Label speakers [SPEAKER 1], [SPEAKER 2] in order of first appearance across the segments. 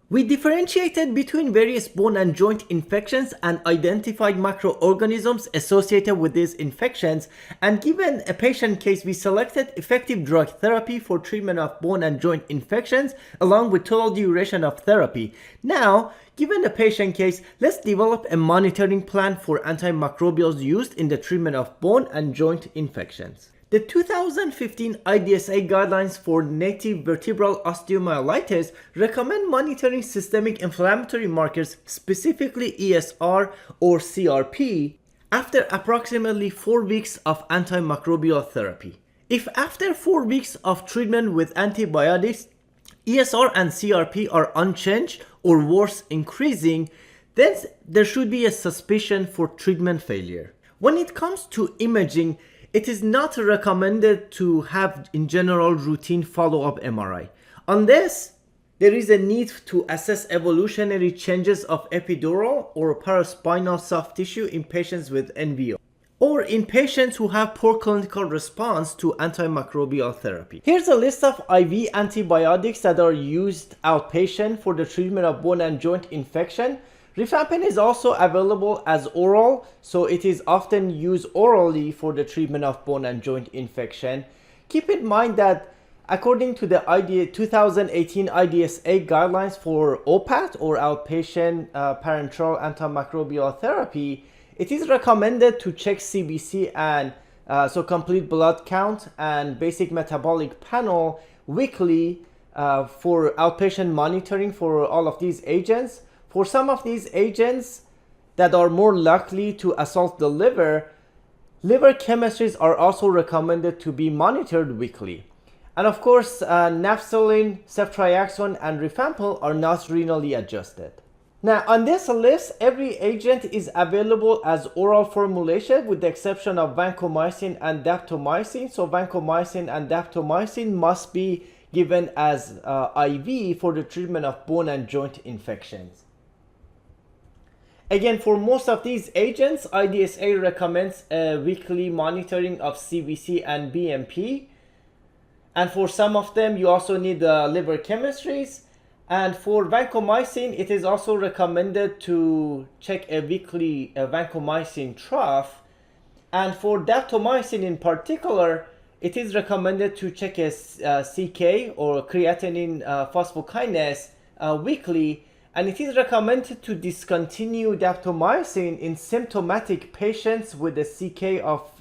[SPEAKER 1] We differentiated between various bone and joint infections and identified microorganisms associated with these infections, and given a patient case, we selected effective drug therapy for treatment of bone and joint infections along with total duration of therapy. Now, given the patient case, let's develop a monitoring plan for antimicrobials used in the treatment of bone and joint infections. The 2015 IDSA guidelines for native vertebral osteomyelitis recommend monitoring systemic inflammatory markers, specifically ESR or CRP, after approximately 4 weeks of antimicrobial therapy. If after 4 weeks of treatment with antibiotics, ESR and CRP are unchanged or worse increasing, then there should be a suspicion for treatment failure. When it comes to imaging, it is not recommended to have in general routine follow-up MRI unless there is a need to assess evolutionary changes of epidural or paraspinal soft tissue in patients with NVO or in patients who have poor clinical response to antimicrobial therapy. Here's a list of IV antibiotics that are used outpatient for the treatment of bone and joint infection. Rifampin is also available as oral, so it is often used orally for the treatment of bone and joint infection. Keep in mind that according to the 2018 IDSA guidelines for OPAT or outpatient parenteral antimicrobial therapy, it is recommended to check CBC and so complete blood count and basic metabolic panel weekly for outpatient monitoring for all of these agents. For some of these agents that are more likely to assault the liver, liver chemistries are also recommended to be monitored weekly. And of course, nafcillin, ceftriaxone, and rifampin are not renally adjusted. Now, on this list, every agent is available as oral formulation with the exception of vancomycin and daptomycin. So vancomycin and daptomycin must be given as IV for the treatment of bone and joint infections. Again, for most of these agents, IDSA recommends a weekly monitoring of CBC and BMP. And for some of them, you also need liver chemistries. And for vancomycin, it is also recommended to check a weekly vancomycin trough. And for daptomycin in particular, it is recommended to check a CK or creatinine phosphokinase weekly. And it is recommended to discontinue daptomycin in symptomatic patients with a CK of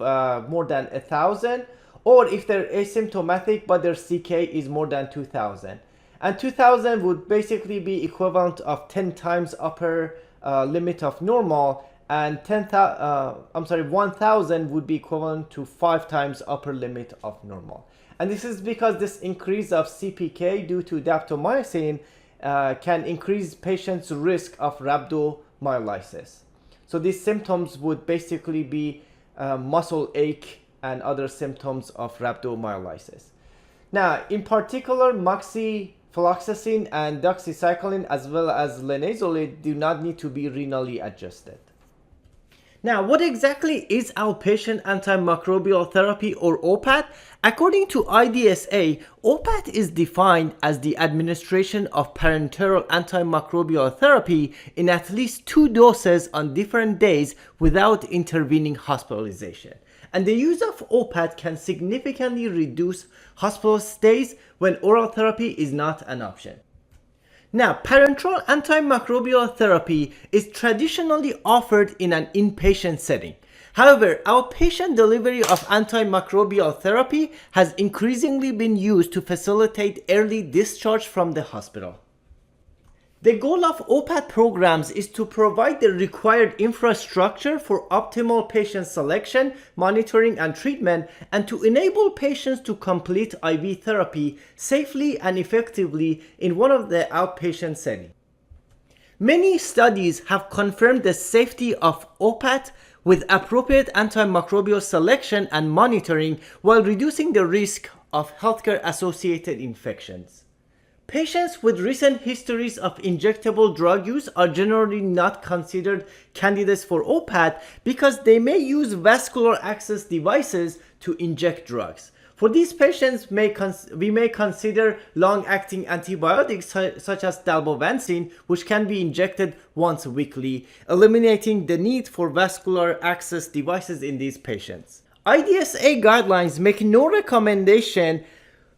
[SPEAKER 1] more than 1,000, or if they're asymptomatic but their CK is more than 2,000. And 2,000 would basically be equivalent of 10 times upper limit of normal, and 1,000 would be equivalent to 5 times upper limit of normal. And this is because this increase of CPK due to daptomycin can increase patients' risk of rhabdomyolysis. So these symptoms would basically be muscle ache and other symptoms of rhabdomyolysis. Now, in particular, moxifloxacin and doxycycline as well as linezolid do not need to be renally adjusted. Now, what exactly is outpatient antimicrobial therapy or OPAT? According to IDSA, OPAT is defined as the administration of parenteral antimicrobial therapy in at least 2 doses on different days without intervening hospitalization. And the use of OPAT can significantly reduce hospital stays when oral therapy is not an option. Now, parenteral antimicrobial therapy is traditionally offered in an inpatient setting. However, outpatient delivery of antimicrobial therapy has increasingly been used to facilitate early discharge from the hospital. The goal of OPAT programs is to provide the required infrastructure for optimal patient selection, monitoring, and treatment, and to enable patients to complete IV therapy safely and effectively in one of the outpatient settings. Many studies have confirmed the safety of OPAT with appropriate antimicrobial selection and monitoring while reducing the risk of healthcare-associated infections. Patients with recent histories of injectable drug use are generally not considered candidates for OPAT because they may use vascular access devices to inject drugs. For these patients, we may consider long-acting antibiotics such as dalbavancin, which can be injected once weekly, eliminating the need for vascular access devices in these patients. IDSA guidelines make no recommendation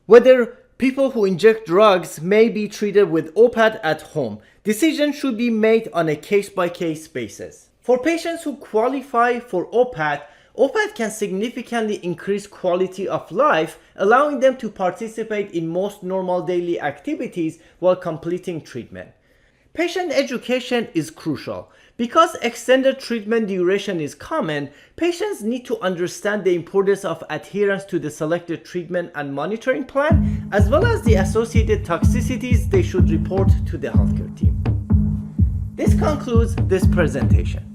[SPEAKER 1] whether people who inject drugs may be treated with OPAT at home. Decisions should be made on a case-by-case basis. For patients who qualify for OPAT, OPAT can significantly increase quality of life, allowing them to participate in most normal daily activities while completing treatment. Patient education is crucial. Because extended treatment duration is common, patients need to understand the importance of adherence to the selected treatment and monitoring plan, as well as the associated toxicities they should report to the healthcare team. This concludes this presentation.